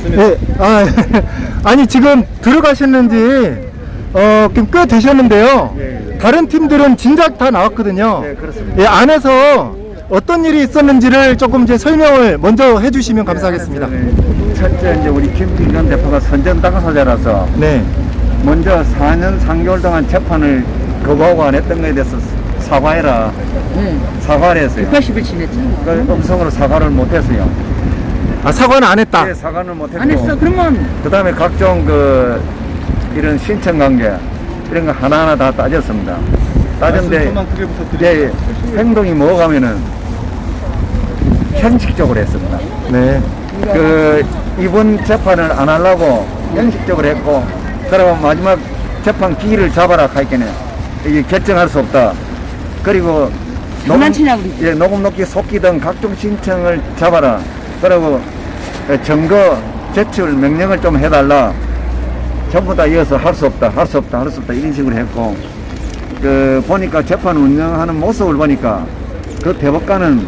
말씀해 예, 아니 지금 들어가셨는지 꽤 되셨는데요. 예. 다른 팀들은 진작 다 나왔거든요. 네, 그렇습니다. 예, 안에서 어떤 일이 있었는지를 조금 이제 설명을 먼저 해주시면 감사하겠습니다. 첫째 이제 우리 김기현 대표가 선전 당사자라서 네, 먼저 4년 3개월 동안 재판을 거부하고 안 했던 거에 대해서 사과해라. 사과를 했어요. 180일 지냈잖아. 그 음성으로 사과를 못했어요. 아 사과는 안 했다. 네, 사과는 못했고. 안 했어. 그러면 그 다음에 각종 이런 신청 관계 이런 거 하나하나 다 따졌습니다. 따졌는데 예, 행동이 뭐가면은 형식적으로 했습니다. 네, 이번 재판을 안 하려고 형식적으로 했고, 그러고 마지막 재판 기일을 잡아라 하니까 이게 결정할 수 없다. 그리고 장난치냐고 그러지. 예, 녹음 녹기 속기 등 각종 신청을 잡아라. 그리고 증거 제출 명령을 좀 해달라. 전부 다 이어서 할 수 없다, 할 수 없다, 할 수 없다 이런 식으로 했고, 보니까 재판 운영하는 모습을 보니까 그 대법관은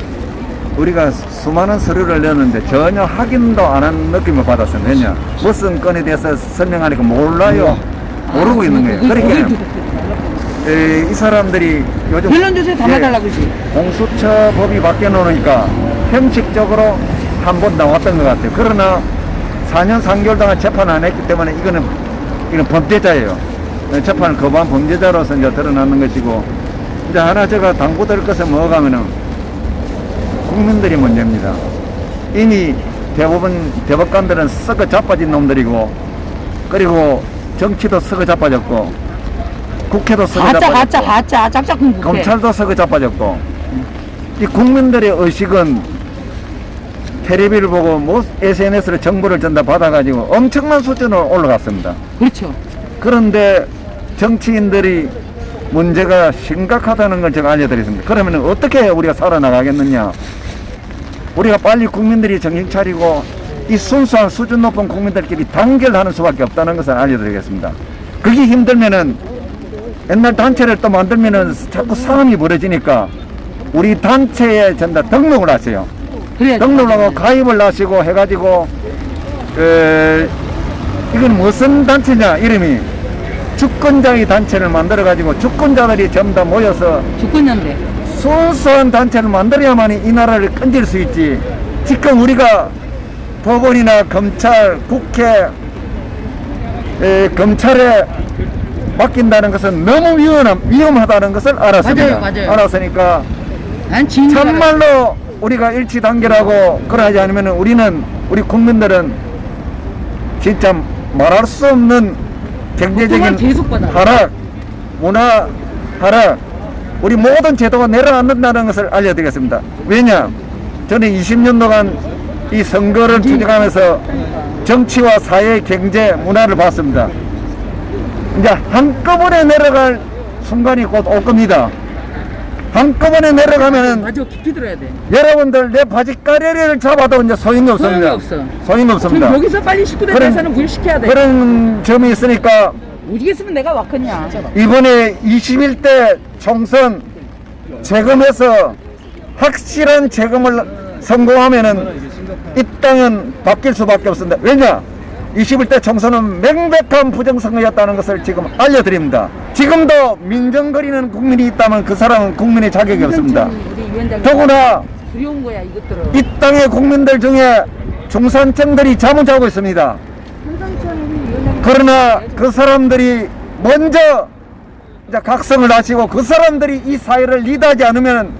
우리가 수많은 서류를 내는데 전혀 확인도 안 한 느낌을 받았어요. 왜냐? 무슨 건에 대해서 설명하니까 몰라요. 모르고 있는 거예요. 그러니까 이 사람들이 요즘 변론조사에 담아달라고 그러지. 공수처법이 바뀌어 놓으니까 형식적으로 한 번 나왔던 것 같아요. 그러나 4년 3개월 동안 재판 안 했기 때문에 이거는 범죄자예요. 재판을 거부한 범죄자로서 이제 드러나는 것이고, 이제 하나 제가 당부드릴 것은 뭐가 하면은 국민들이 문제입니다. 이미 대부분 대법관들은 썩어 자빠진 놈들이고, 그리고 정치도 썩어 자빠졌고, 국회도 썩어 자빠졌고, 가짜 짝짝꿍 국회. 검찰도 썩어 자빠졌고, 이 국민들의 의식은 텔레비를 보고 뭐 SNS로 정보를 전달 받아가지고 엄청난 수준으로 올라갔습니다. 그렇죠. 그런데 정치인들이 문제가 심각하다는 걸 제가 알려드렸습니다. 그러면 어떻게 우리가 살아나가겠느냐? 우리가 빨리 국민들이 정신 차리고 이 순수한 수준 높은 국민들끼리 단결하는 수밖에 없다는 것을 알려드리겠습니다. 그게 힘들면은 옛날 단체를 또 만들면은 자꾸 싸움이 벌어지니까 우리 단체에 전부 다 등록을 하세요. 등록을 하고 가입을 하시고 해가지고 이건 무슨 단체냐 이름이 주권자의 단체를 만들어 가지고 주권자들이 전부 다 모여서 주권연대 순수한 단체를 만들어야만 이 나라를 건질 수 있지. 지금 우리가 법원이나 검찰, 국회, 검찰에 맡긴다는 것은 너무 위험하다는 것을 알았습니다. 맞아요. 알았으니까 참말로 우리가 일치 단결하고 그러지 않으면 우리 국민들은 진짜 말할 수 없는 경제적인 하락, 문화 하락, 우리 모든 제도가 내려앉는다는 것을 알려드리겠습니다. 왜냐? 저는 20년 동안 이 선거를 투쟁하면서 정치와 사회, 경제, 문화를 봤습니다. 이제 한꺼번에 내려갈 순간이 곧 올 겁니다. 한꺼번에 내려가면은 맞아, 깊이 들어야 돼. 여러분들 내 바지 까레리를 잡아도 이제 소용이 없습니다. 소용이 없습니다. 그럼 여기서 빨리 19대 대선은 무효시켜야 돼. 그런 점이 있으니까 어디겠으면 내가 왔겠냐. 이번에 21대 총선 재검에서 확실한 재검을 성공하면은 이 땅은 바뀔 수밖에 없습니다. 왜냐? 21대 총선은 명백한 부정선거였다는 것을 지금 알려드립니다. 지금도 민정거리는 국민이 있다면 그 사람은 국민의 자격이 없습니다. 더구나 두려운 거야, 이것들은. 이 땅의 국민들 중에 중산층들이 잠을 자고 있습니다. 그러나 그 사람들이 먼저 이제 각성을 하시고 그 사람들이 이 사회를 리드하지 않으면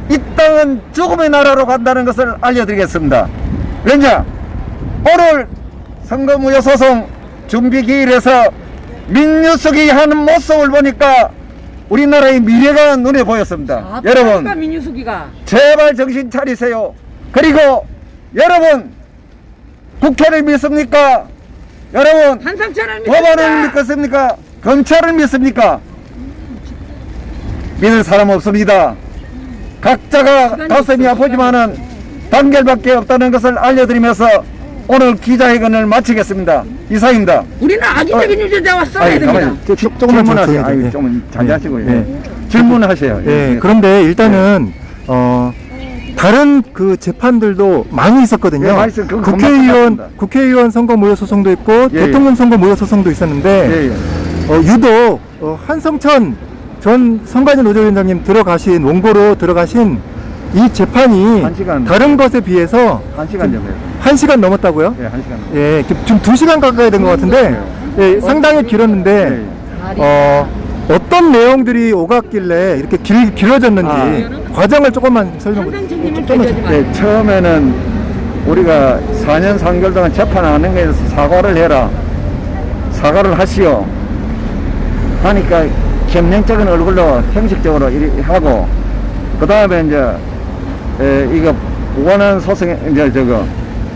이 땅은 죽음의 나라로 간다는 것을 알려드리겠습니다. 왜냐? 오늘 선거무효소송 준비기일에서 민유숙이 하는 모습을 보니까 우리나라의 미래가 눈에 보였습니다. 여러분, 민유숙이가 제발 정신 차리세요. 그리고 여러분, 국회를 믿습니까? 여러분, 법원을 믿겠습니까? 검찰을 믿습니까? 믿을 사람 없습니다. 각자가 가슴이 아프지만은 단결밖에 없다는 것을 알려드리면서 오늘 기자회견을 마치겠습니다. 이상입니다. 우리는 악의적인 유죄자와 싸워야 됩니다. 조금만 질문하세요. 아유, 좀 자제하시고요. 질문하세요. 그런데 일단은 다른 그 재판들도 많이 있었거든요. 예, 많이 있어요. 그건 겁나 국회의원 선거 무효 소송도 있고 예, 대통령 선거 무효 소송도 있었는데 예, 예. 유독 한성천 전 선관위 노조위원장님 원고로 들어가신 이 재판이 1시간. 다른 것에 비해서 1시간 전에. 1시간 넘었다고요? 예, 1시간. 예, 지금 2시간 가까이 된 것 같은데 예, 상당히 길었는데 어떤 내용들이 오갔길래 이렇게 길어졌는지 과정을 조금만 설명 선생님을 조금만 대변하지 마. 네, 처음에는 우리가 4년 3개월 동안 재판하는 거에 대해서 사과를 해라. 사과를 하시오. 하니까 겸명적인 얼굴로 형식적으로 이렇게 하고, 그 다음에 이제, 이거 원한 소송에, 이제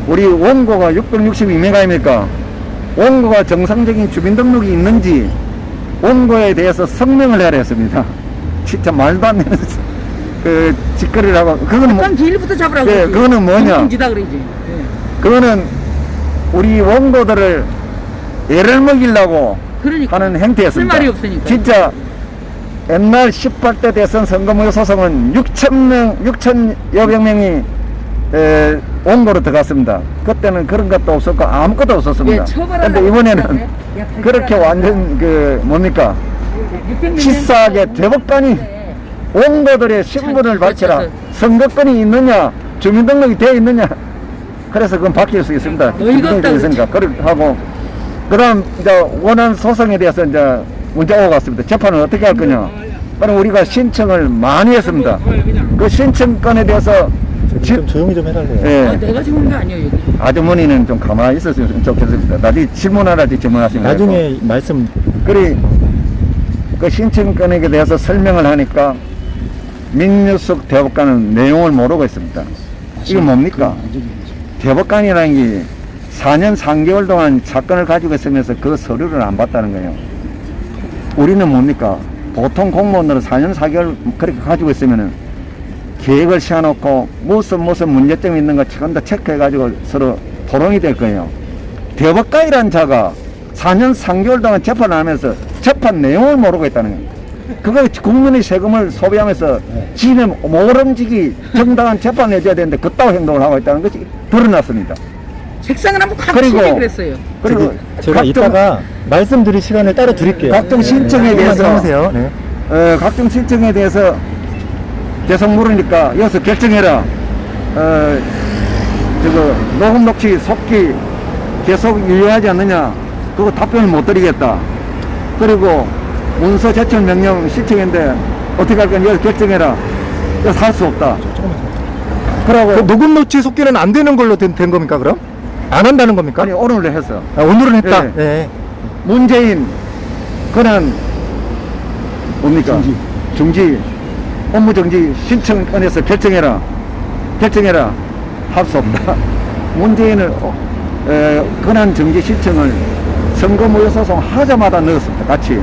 우리 원고가 662명입니까? 원고가 정상적인 주민등록이 있는지, 원고에 대해서 성명을 해야 했습니다. 진짜 말도 안 되는, 짓거리를 하고, 그거는 약간 길부터 잡으라고. 예, 그러지. 그거는 뭐냐? 공지다 그러지. 그거는 우리 원고들을 애를 먹이려고 그러니까. 하는 행태였습니다. 할 말이 없으니까. 진짜 옛날 18대 대선 선거무효 소송은 6천여 명이 원고로 들어갔습니다. 그때는 그런 것도 없었고 아무것도 없었습니다. 예, 처벌하려고 근데 이번에는 그러네. 야, 그렇게 완전 뭡니까? 600명 치사하게 대법관이 원고들의 신분을 바치라. 선거권이 있느냐, 주민등록이 되어 있느냐. 그래서 그건 바뀔 수 있습니다. 어이가 없다, 있으니까 그렇게 하고, 그다음 이제 원한 소송에 대해서 이제 문자가 왔습니다. 재판을 어떻게 할 거냐. 그럼 우리가 신청을 많이 했습니다. 그 신청권에 대해서 좀 조용히 좀 해달래요. 예, 내가 죽은 게 아니에요 여기. 아주머니는 좀 가만히 있었으면 좋겠습니다. 나중에 질문하라지 질문하시면 나중에 말씀 그리 그 신청권에 대해서 설명을 하니까 민유숙 대법관은 내용을 모르고 있습니다. 이게 뭡니까? 대법관이라는 게 4년 3개월 동안 사건을 가지고 있으면서 그 서류를 안 봤다는 거예요. 우리는 뭡니까? 보통 공무원으로 4년 4개월 그렇게 가지고 있으면은 계획을 세워놓고 무슨 문제점이 있는 거 전부 다 체크해가지고 서로 토론이 될 거예요. 대법관이라는 자가 4년 3개월 동안 재판을 하면서 재판 내용을 모르고 있다는 거예요. 그거 국민의 세금을 소비하면서 지네 모름지기 정당한 재판을 해줘야 되는데 그따위 행동을 하고 있다는 것이 드러났습니다. 책상을 한번 칵 그리고- 치게 그랬어요. 그리고 제가 각종, 이따가 말씀드릴 시간을 따로 드릴게요. 각종 신청에 네, 대해서 하세요. 네. 각종 신청에 대해서 계속 물으니까 여기서 결정해라. 녹음 녹취 속기 계속 유효하지 않느냐. 그거 답변을 못 드리겠다. 그리고 문서 제출 명령 신청인데 어떻게 할 거냐. 여기서 결정해라. 여기서 할 수 없다. 그러고 그 녹음 노치 속기는 안 되는 걸로 된 겁니까 그럼? 안 한다는 겁니까? 아니 오늘 했어. 오늘은 했다. 예. 예. 문재인 그는 뭡니까? 중지 업무정지 신청권에서 결정해라 할 수 없다. 문재인을 권한 정지 신청을 선거무효 소송 하자마자 넣었습니다. 같이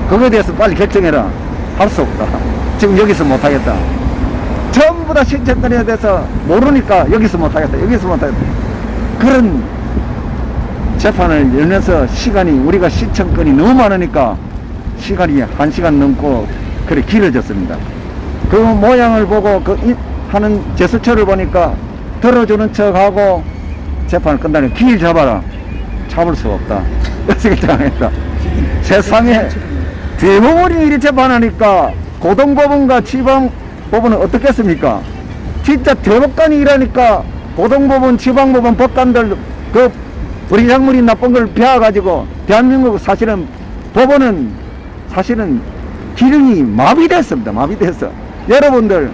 그거에 대해서 빨리 결정해라 할 수 없다. 지금 여기서 못하겠다. 전부 다 신청권에 대해서 모르니까 여기서 못하겠다. 그런 재판을 열면서 시간이 우리가 신청권이 너무 많으니까 시간이 1시간 넘고 그래 길어졌습니다. 그 모양을 보고 하는 제스처를 보니까 들어주는 척하고 재판을 끝나니 길 잡아라. 잡을 수가 없다. 이렇게 당했다. 세상에 대법원이 이리 재판하니까 고등법원과 지방법원은 어떻겠습니까? 진짜 대법관이 일하니까 고등법원, 지방법원, 법관들 그 우리 약물이 나쁜 걸 배워가지고 대한민국 사실은 법원은 사실은 기능이 마비됐습니다. 마비됐어. 여러분들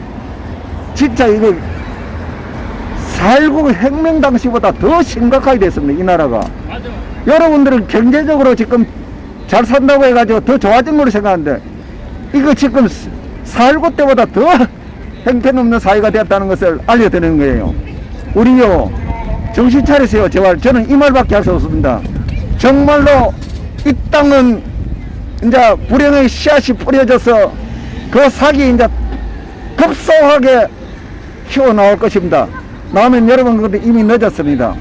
진짜 이거 4.19 혁명 당시보다 더 심각하게 됐습니다. 이 나라가. 여러분들은 경제적으로 지금 잘 산다고 해가지고 더 좋아진 걸로 생각하는데 이거 지금 4.19 때보다 더 형편없는 사회가 되었다는 것을 알려드리는 거예요. 우리요 정신 차리세요. 제발. 저는 이 말밖에 할 수 없습니다. 정말로 이 땅은 이제 불행의 씨앗이 뿌려져서 그 사기 이제 급속하게 튀어나올 것입니다. 나오면 여러분 그런데 이미 늦었습니다.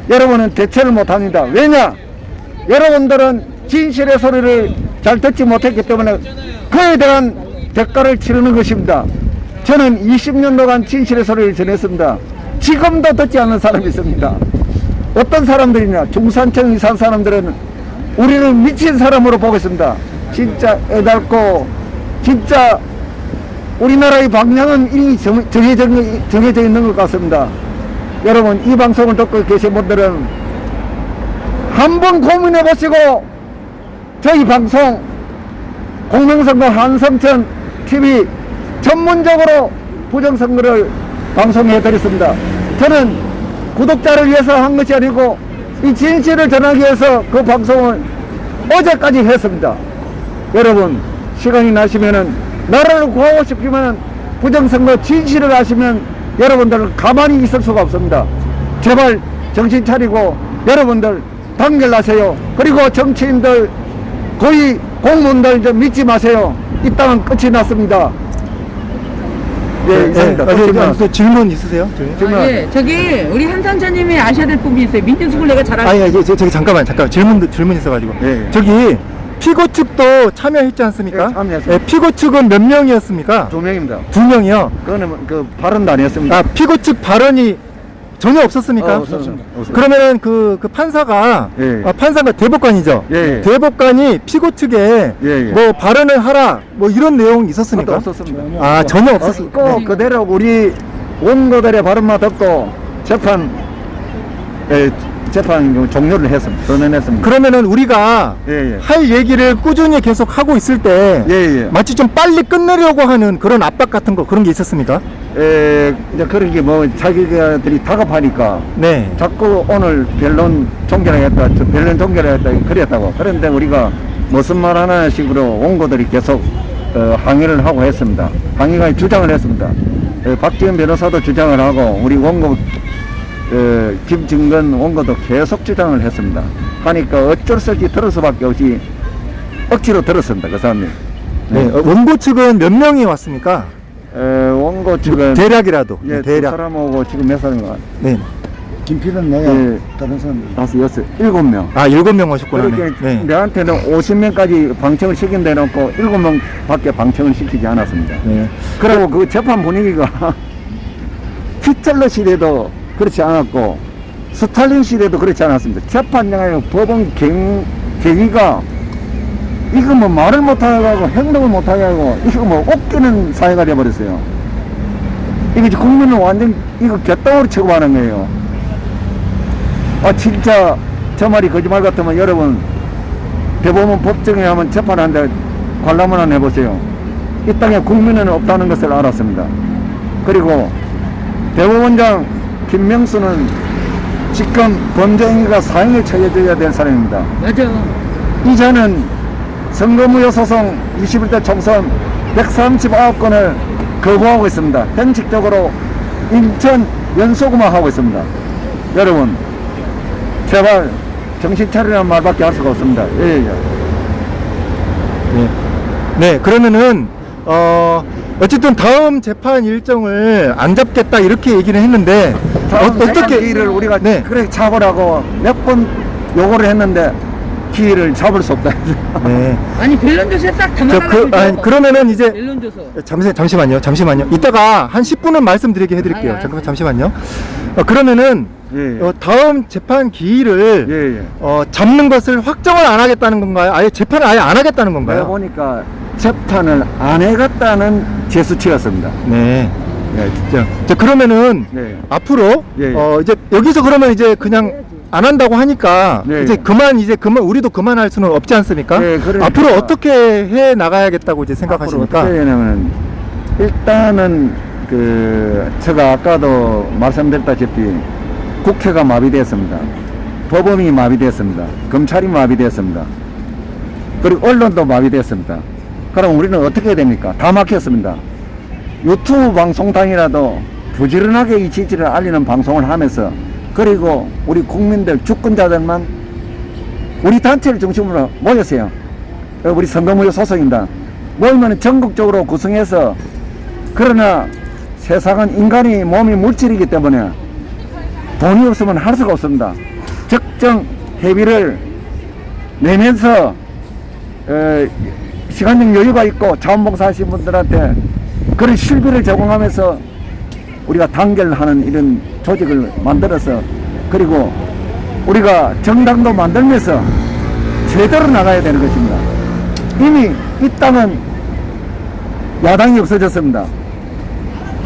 여러분은 대처를 못합니다. 왜냐? 여러분들은 진실의 소리를 잘 듣지 못했기 때문에 그에 대한 대가를 치르는 것입니다. 저는 20년도간 진실의 소리를 전했습니다. 지금도 듣지 않는 사람이 있습니다. 어떤 사람들이냐, 중산층 이산 사람들은 우리는 미친 사람으로 보고 있습니다. 진짜 애달고, 진짜 우리나라의 방향은 이미 정해져 있는 것 같습니다. 여러분, 이 방송을 듣고 계신 분들은 한번 고민해 보시고 저희 방송 공명선거 한성천 TV 전문적으로 부정선거를 방송해 드렸습니다. 저는 구독자를 위해서 한 것이 아니고 이 진실을 전하기 위해서 그 방송을 어제까지 했습니다. 여러분, 시간이 나시면은 나라를 구하고 싶지만 부정선거 진실을 아시면 여러분들 가만히 있을 수가 없습니다. 제발 정신 차리고 여러분들 단결하세요. 그리고 정치인들, 거의 공무원들 좀 믿지 마세요. 이 땅은 끝이 났습니다. 예, 이상입니다. 또 질문 있으세요? 예, 저기 우리 한상철님이 아셔야 될 부분이 있어요. 민주수를 내가 잘 아니, 저기 잠깐만 질문 있어가지고. 예. 저기 피고 측도 참여했지 않습니까? 예, 참여했습니다. 피고 측은 몇 명이었습니까? 2명입니다. 2명이요. 그거는 그 발언도 아니었습니다. 아, 피고 측 발언이 전혀 없었습니까? 없었습니다. 그러면은 그 판사가 예. 판사가 대법관이죠. 예. 대법관이 피고 측에 예. 뭐 발언을 하라 뭐 이런 내용이 있었습니까? 없었습니다. 아, 전혀 없었습니다. 없고 그대로 우리 원고들의 발언만 듣고 재판 종료를 했습니다. 선언했습니다. 그러면은 우리가 예. 할 얘기를 꾸준히 계속 하고 있을 때 예. 마치 좀 빨리 끝내려고 하는 그런 압박 같은 거 그런 게 있었습니까? 이제 그런 게 뭐 자기들이 다급하니까 네. 자꾸 오늘 변론 종결하겠다, 변론 종결하겠다 그랬다고. 그런데 우리가 무슨 말 하나 식으로 원고들이 계속 항의를 하고 했습니다. 항의가 주장을 했습니다. 박지원 변호사도 주장을 하고 우리 원고 김증건 원고도 계속 주장을 했습니다. 하니까 어쩔 수 없이 들을 수밖에 없이 억지로 들었습니다. 그 사람이. 네. 원고 측은 몇 명이 왔습니까? 원고 측은 대략이라도. 예, 대략. 두 사람하고 지금 몇 사람인가? 네. 김필은 내가 다른 사람들 7명. 아, 7명 오셨구나. 그렇게 네. 내한테는 50명까지 방청을 시킨다 해놓고 7명밖에 방청을 시키지 않았습니다. 네. 그리고 그 재판 분위기가 히틀러 시대도 그렇지 않았고 스탈린 시대도 그렇지 않았습니다. 재판장의 법원 계기가 이거 뭐 말을 못하게 하고 행동을 못하게 하고 이거 뭐 웃기는 사회가 되어버렸어요. 이게 국민을 완전 이거 개똥으로 취급하는 거예요. 아, 진짜 저 말이 거짓말 같으면 여러분 대법원 법정에 하면 재판하는데 관람을 한번 해보세요. 이 땅에 국민은 없다는 것을 알았습니다. 그리고 대법원장 김명수는 지금 범죄 행위가 사형에 처해져야 될 사람입니다. 맞아. 이전은 선거무효 소송 21대 총선 139건을 거부하고 있습니다. 형식적으로 인천 연소구만 하고 있습니다. 여러분, 제발 정신 차리라는 말밖에 할 수가 없습니다. 예. 네, 그러면은 어쨌든 다음 재판 일정을 안 잡겠다 이렇게 얘기를 했는데 어떻게 기회를 우리가 네. 그렇게 잡으라고 몇 번 요구를 했는데 기회를 잡을 수 없다. 네. 아니 변론조서에 싹 담아놔가지고. 그러면은 이제 변론조서. 잠시만요. 이따가 한 10분은 말씀드리게 해드릴게요. 아니, 잠깐만 잠시만요. 그러면은 예. 다음 재판 기일을 예. 잡는 것을 확정을 안 하겠다는 건가요? 아예 재판을 아예 안 하겠다는 내가 건가요? 보니까 재판을 안 해갔다는 제수치였습니다. 네. 네, 진짜. 자, 그러면은 네. 앞으로 예. 이제 여기서 그러면 이제 그냥 안 한다고 하니까 네. 이제 그만 우리도 그만할 수는 없지 않습니까? 네, 그러니까. 앞으로 어떻게 해 나가야겠다고 이제 생각하십니까? 어떻게 되냐면 일단은 제가 아까도 말씀드렸다시피 국회가 마비됐습니다. 법원이 마비됐습니다. 검찰이 마비됐습니다. 그리고 언론도 마비됐습니다. 그럼 우리는 어떻게 해야 됩니까? 다 막혔습니다. 유튜브 방송당이라도 부지런하게 이 지지를 알리는 방송을 하면서 그리고 우리 국민들 주권자들만 우리 단체를 중심으로 모였어요. 우리 선거무효 소송입니다. 모이면 전국적으로 구성해서 그러나 세상은 인간이 몸이 물질이기 때문에 돈이 없으면 할 수가 없습니다. 적정 회비를 내면서 시간적 여유가 있고 자원봉사 하시는 분들한테 그런 실비를 제공하면서 우리가 단결하는 이런 조직을 만들어서 그리고 우리가 정당도 만들면서 제대로 나가야 되는 것입니다. 이미 이 땅은 야당이 없어졌습니다.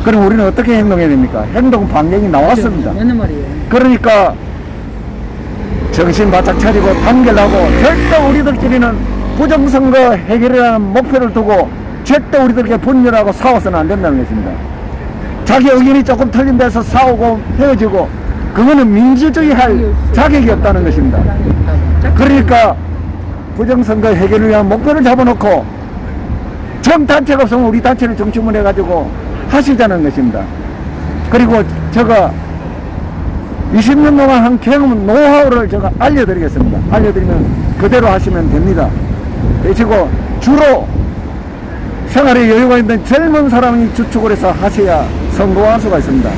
그럼 우리는 어떻게 행동해야 됩니까? 행동 반경이 나왔습니다. 맞는 말이에요. 그러니까 정신 바짝 차리고 단결하고 절대 우리들끼리는 부정선거 해결이라는 목표를 두고 절대 우리들께 분열하고 싸워서는 안 된다는 것입니다. 자기 의견이 조금 틀린 데서 싸우고 헤어지고 그거는 민주주의 할 자격이 없다는 것입니다. 그러니까 부정선거 해결을 위한 목표를 잡아놓고 전 단체가 없으면 우리 단체를 중심으로 해가지고 하시자는 것입니다. 그리고 제가 20년 동안 한 경험 노하우를 제가 알려드리겠습니다. 알려드리면 그대로 하시면 됩니다. 그리고 주로 생활에 여유가 있는 젊은 사람이 주축을 해서 하셔야 성공할 수가 있습니다.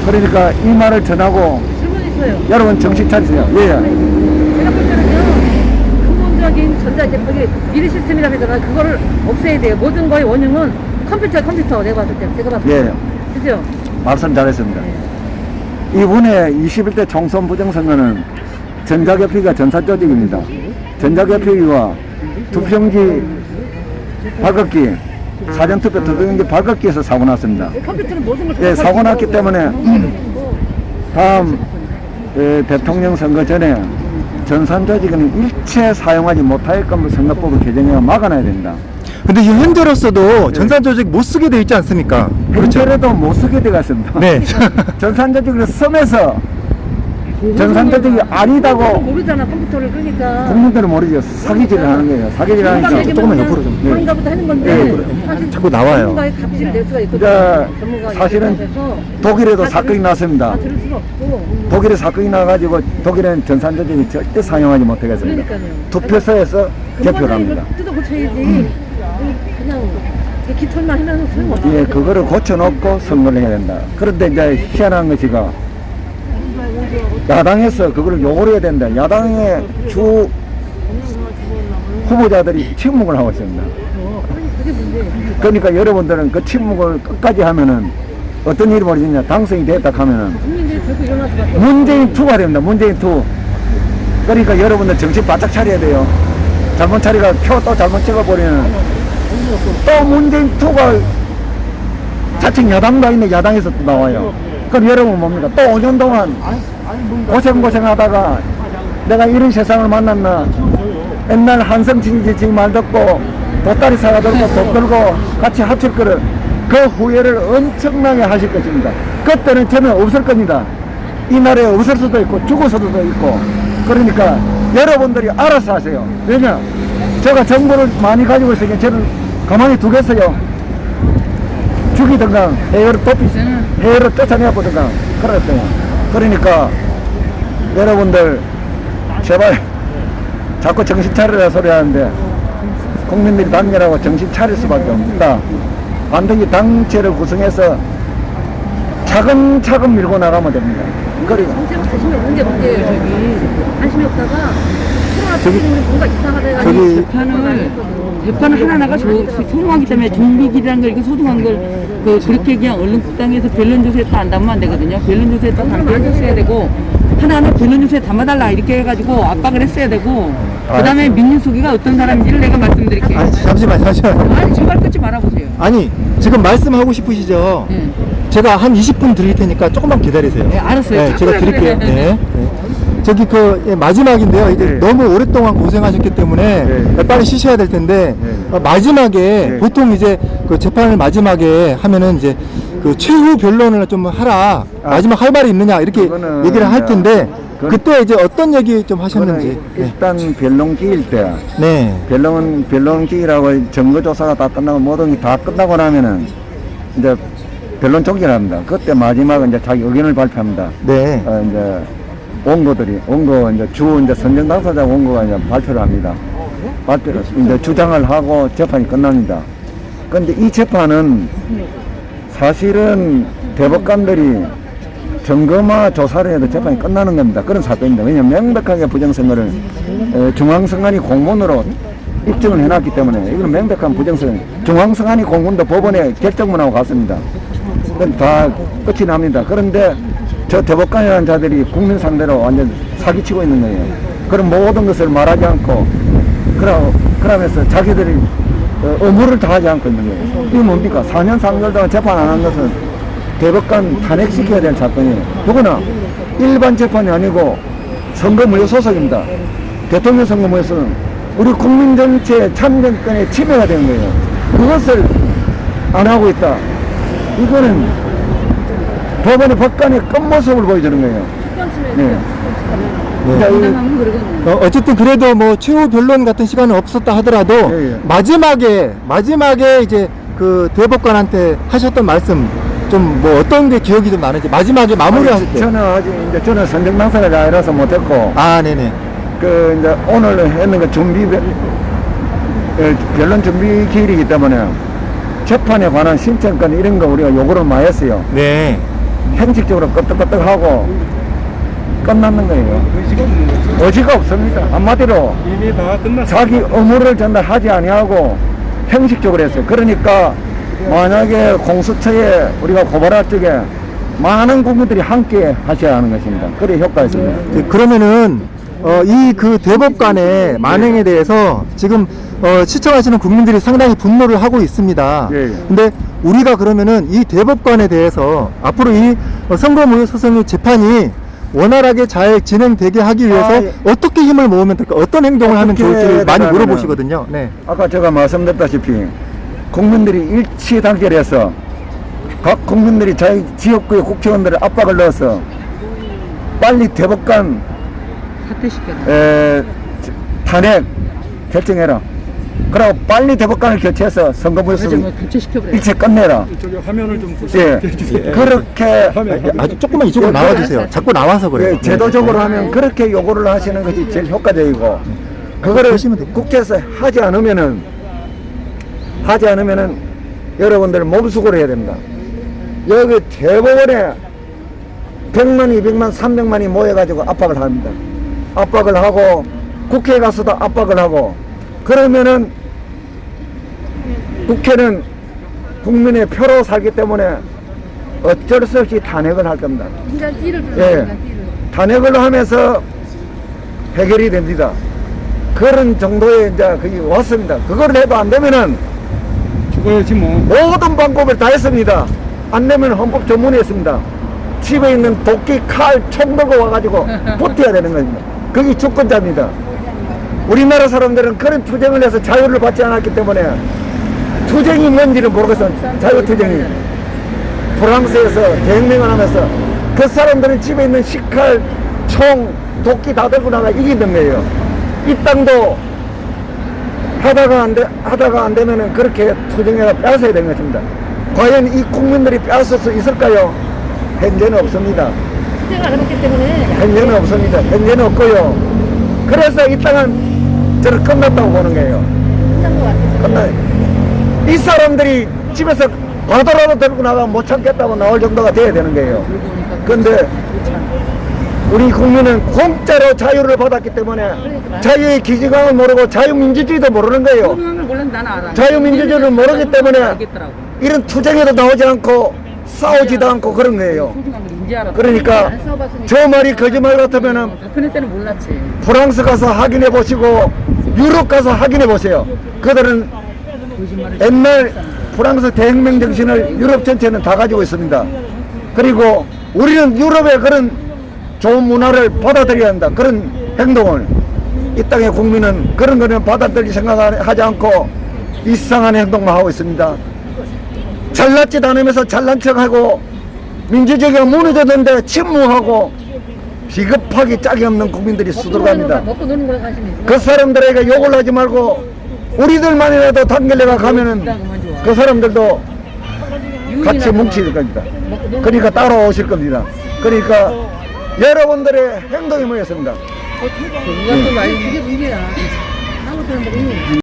그러니까 이 말을 전하고 질문 있어요. 여러분 정신 차리세요. 예. 제가 볼 때는요, 근본적인 전자제품이 미래 시스템이라고 하잖아요. 그거를 없애야 돼요. 모든 거의 원흉은 컴퓨터 내가 봤을 때. 제가 봤을 때. 예. 그죠? 말씀 잘했습니다. 이번에 21대 총선 부정선거는 전자개표기가 전사조직입니다. 전자개표기와 투표용지 발급기, 사전투표 투표용지 발급기에서 사고 났습니다. 컴퓨터는 모든 걸 예, 사고 났기 때문에 다음 대통령 선거 전에 전산조직은 일체 사용하지 못하게끔 선거법을 개정해 막아놔야 됩니다. 근데 현재로서도 전산조직 못 쓰게 돼 있지 않습니까? 현재라도 못 쓰게 되어 있습니다. 네. 전산조직을 쓰면서 전산조직이 아니다고 모르잖아, 컴퓨터를. 그러니까. 국민들은 모르죠. 사기질을 하는 거예요. 사기질을 하니까. 조금만 옆으로 좀. 그런가부터 하는 건데. 예, 사실 자꾸 나와요. 전문가의 값을 낼 수가 있거든요. 이제 전문가의 사실은 입장에서 독일에도 다 사건이 들을- 났습니다. 다 들을 수가 없고. 독일에 사건이 나가지고 독일은 전산조직이 절대 사용하지 못하겠습니다. 그러니까요. 투표소에서 개표를 근본적인 합니다. 걸 뜯어 고쳐야지. 그냥 이렇게 기초만 하면 소용없어요. 예, 그거를 고쳐놓고 선거를 해야 된다. 그런데 이제 희한한 것이가 야당에서 그걸 요구를 해야 된다. 야당의 주 후보자들이 침묵을 하고 있습니다. 그게 문제예요. 그러니까 여러분들은 그 침묵을 끝까지 하면은 어떤 일이 벌어지냐. 당선이 됐다 하면은 국민들이 들고 일어날 수밖에 없어요. 문재인 투가 됩니다. 문재인 투. 그러니까 여러분들 정신 바짝 차려야 돼요. 잘못 차리가 표 또 잘못 찍어버리면 또 문재인 투가 자칭 야당도 있네. 야당에서 또 나와요. 그럼 여러분 뭡니까? 또 5년 동안 고생하다가 내가 이런 세상을 만났나. 옛날 한성친이 말 듣고 돗다리 사가 들고 돈 들고 같이 합칠 거를 그 후회를 엄청나게 하실 것입니다. 그때는 저는 없을 겁니다. 이 나라에 없을 수도 있고 죽을 수도 있고. 그러니까 여러분들이 알아서 하세요. 왜냐? 제가 정보를 많이 가지고 있으니까 저는 가만히 두겠어요. 죽이든가 해외로 쫓아내보든가 그랬대요. 그러니까 여러분들 제발 자꾸 정신 차리라 소리 하는데 국민들이 단결하고 정신 차릴 수밖에 없다. 반드시 당체를 구성해서 차근차근 밀고 나가면 됩니다. 그리고 정치로 관심이 없는 게 문제예요. 관심이 없다가 코로나 때문에 뭔가 이상하다 해가지고 재판을 하나하나가 소중하기 때문에 종북이라는 걸, 이거 소중한 걸, 그렇게 그냥 언론국당에서 변론조사에 또 안 담으면 안 되거든요. 변론조사에 또 담게 해줬어야 되고, 하나하나 변론조사에 담아달라, 이렇게 해가지고 압박을 했어야 되고, 그 다음에 민윤숙이가 어떤 사람인지를 내가 말씀드릴게요. 아니, 잠시만. 아니, 제발 끊지 말아보세요. 아니, 지금 말씀하고 싶으시죠? 예. 제가 한 20분 드릴 테니까 조금만 기다리세요. 네, 알았어요. 네, 제가 그래, 드릴게요. 그래. 네. 저기 마지막인데요. 이제 네. 너무 오랫동안 고생하셨기 때문에 네. 빨리 쉬셔야 될 텐데 네. 마지막에 네. 보통 이제 그 재판을 마지막에 하면은 이제 그 최후 변론을 좀 하라. 마지막 할 말이 있느냐 이렇게 그거는 얘기를 할 텐데 그건- 그때 이제 어떤 얘기 좀 하셨는지. 그거는 일단 변론기일 때 네. 변론기라고 증거조사가 다 끝나고 모든 게 다 끝나고 나면은 이제 변론 종결을 합니다. 그때 마지막은 이제 자기 의견을 발표합니다. 네. 이제 원고 이제 이제 선정 당사자 원고가 이제 발표를 합니다. 발표를 이제 주장을 하고 재판이 끝납니다. 그런데 이 재판은 사실은 대법관들이 점검화 조사를 해도 재판이 끝나는 겁니다. 그런 사건입니다. 왜냐하면 명백하게 부정선거를 중앙선관위 공문으로 입증을 해놨기 때문에 이건 명백한 부정성. 중앙성안이 공군도 법원에 결정문하고 갔습니다. 그건 다 끝이 납니다. 그런데 저 대법관이라는 자들이 국민 상대로 완전 사기치고 있는 거예요. 그런 모든 것을 말하지 않고 그러면서 자기들이 의무를 다하지 않고 있는 거예요. 이게 뭡니까? 4년 3개월 동안 재판 안 한 것은 대법관 탄핵시켜야 될 사건이에요. 누구나 일반 재판이 아니고 선거무효 소속입니다. 대통령 선거무효는 우리 국민 전체 참정권에 침해가 되는 거예요. 그것을 안 하고 있다. 이거는 법원의 법관의 끝모습을 보여주는 거예요. 네. 그러니까 당하면 그러거든요. 어쨌든 그래도 뭐 최후 변론 같은 시간은 없었다 하더라도 예. 마지막에 이제 그 대법관한테 하셨던 말씀 좀 뭐 어떤 게 기억이 좀 나는지 마지막에 마무리하실 때. 저는 아직 이제 저는 선정 당사자가 아니라서 못했고 아, 네네. 그 이제 오늘 했는 거 변론 준비 기일이기 때문에 재판에 관한 신청권 이런 거 우리가 요구를 많이 했어요. 네. 형식적으로 끄떡끄떡하고 끝났는 거예요. 의지가 없습니다. 한마디로 이미 다 끝났어요. 자기 의무를 전달하지 아니하고 형식적으로 했어요. 그러니까 만약에 공수처에 우리가 고발할 적에 많은 국민들이 함께 하셔야 하는 것입니다. 그래 효과가 있습니다. 그러면은 이 그 대법관의 만행에 대해서 지금 시청하시는 국민들이 상당히 분노를 하고 있습니다. 예, 예. 근데 우리가 그러면은 이 대법관에 대해서 앞으로 이 선거무효 소송의 재판이 원활하게 잘 진행되게 하기 위해서 예. 어떻게 힘을 모으면 될까? 어떤 행동을 하면 어떻게 좋을지 많이 되냐면은 물어보시거든요. 네. 아까 제가 말씀드렸다시피 국민들이 일치 단결해서 각 국민들이 자기 지역구의 국회의원들의 압박을 넣어서 빨리 대법관 사퇴시켜라. 탄핵 결정해라. 그리고 빨리 대법관을 교체해서 선거무효 그래서 소송 뭐 교체시켜버려. 일체 끝내라. 이쪽에 화면을 좀 예, 보시죠. 그렇게 아주 조금만 이쪽으로 나와주세요. 자꾸 나와서 그래요. 예, 제도적으로 하면 그렇게 요구를 하시는 것이 제일 효과적이고 그거를 보시면 돼요. 국회에서 하지 않으면은 여러분들 몸수고를 해야 됩니다. 여기 대법원에 100만, 200만, 300만이 모여가지고 압박을 합니다. 압박을 하고 국회에 가서도 압박을 하고 그러면은 국회는 국민의 표로 살기 때문에 어쩔 수 없이 탄핵을 할 겁니다. 인간 띠를 예. 들어요. 인간 띠를. 탄핵을 하면서 해결이 됩니다. 그런 정도에 이제 그게 왔습니다. 그걸 해도 안 되면은 죽어야지 뭐. 모든 방법을 다 했습니다. 안 되면 헌법 전문했습니다. 집에 있는 도끼, 칼, 총 들고 와가지고 버텨야 되는 겁니다. 그게 주권자입니다. 우리나라 사람들은 그런 투쟁을 해서 자유를 받지 않았기 때문에 투쟁이 뭔지를 모르겠어. 자유투쟁이. 프랑스에서 대혁명을 하면서 그 사람들은 집에 있는 식칼, 총, 도끼 다 들고 나가 이기는 거예요. 이 땅도 하다가 안 되면은 그렇게 투쟁해서 뺏어야 되는 것입니다. 과연 이 국민들이 뺏을 수 있을까요? 현재는 없습니다. 투쟁을 안 해봤기 때문에 현재는 없습니다. 현재는 없고요. 그래서 이 땅은 저를 끝났다고 보는 거예요. 끝난 것 같아요. 이 사람들이 집에서 과도라도 들고 나가면 못 참겠다고 나올 정도가 돼야 되는 거예요. 근데 우리 국민은 공짜로 자유를 받았기 때문에 자유의 기지감을 모르고 자유민주주의도 모르는 거예요. 소중한 걸 몰랐는데 나는 알아. 자유민주주의를 모르기 때문에 알겠더라고. 이런 투쟁에도 나오지 않고 싸우지도 않고 그런 거예요. 소중한 걸 인지 알았어. 그러니까 안 싸워봤으니까. 저 말이 거짓말 같으면은 박근혜 때는 몰랐지. 프랑스 가서 확인해 보시고 유럽 가서 확인해 보세요. 그들은 옛날 프랑스 대혁명 정신을 유럽 전체는 다 가지고 있습니다. 그리고 우리는 유럽의 그런 좋은 문화를 받아들여야 한다. 그런 행동을 이 땅의 국민은 그런 거는 받아들일 생각하지 않고 이상한 행동만 하고 있습니다. 잘났지도 않으면서 잘난 척하고 민주주의가 무너졌는데 침묵하고 비겁하기 짝이 없는 국민들이 수두룩합니다. 먹고 노는 거에 관심이 있어. 그 사람들에게 욕을 하지 말고 우리들만이라도 단결해가 가면은 그 사람들도 같이 뭉칠 겁니다. 그러니까 따라오실 겁니다. 그러니까 여러분들의 행동이 뭐였습니다. 이게 문제야. 한국 사람들이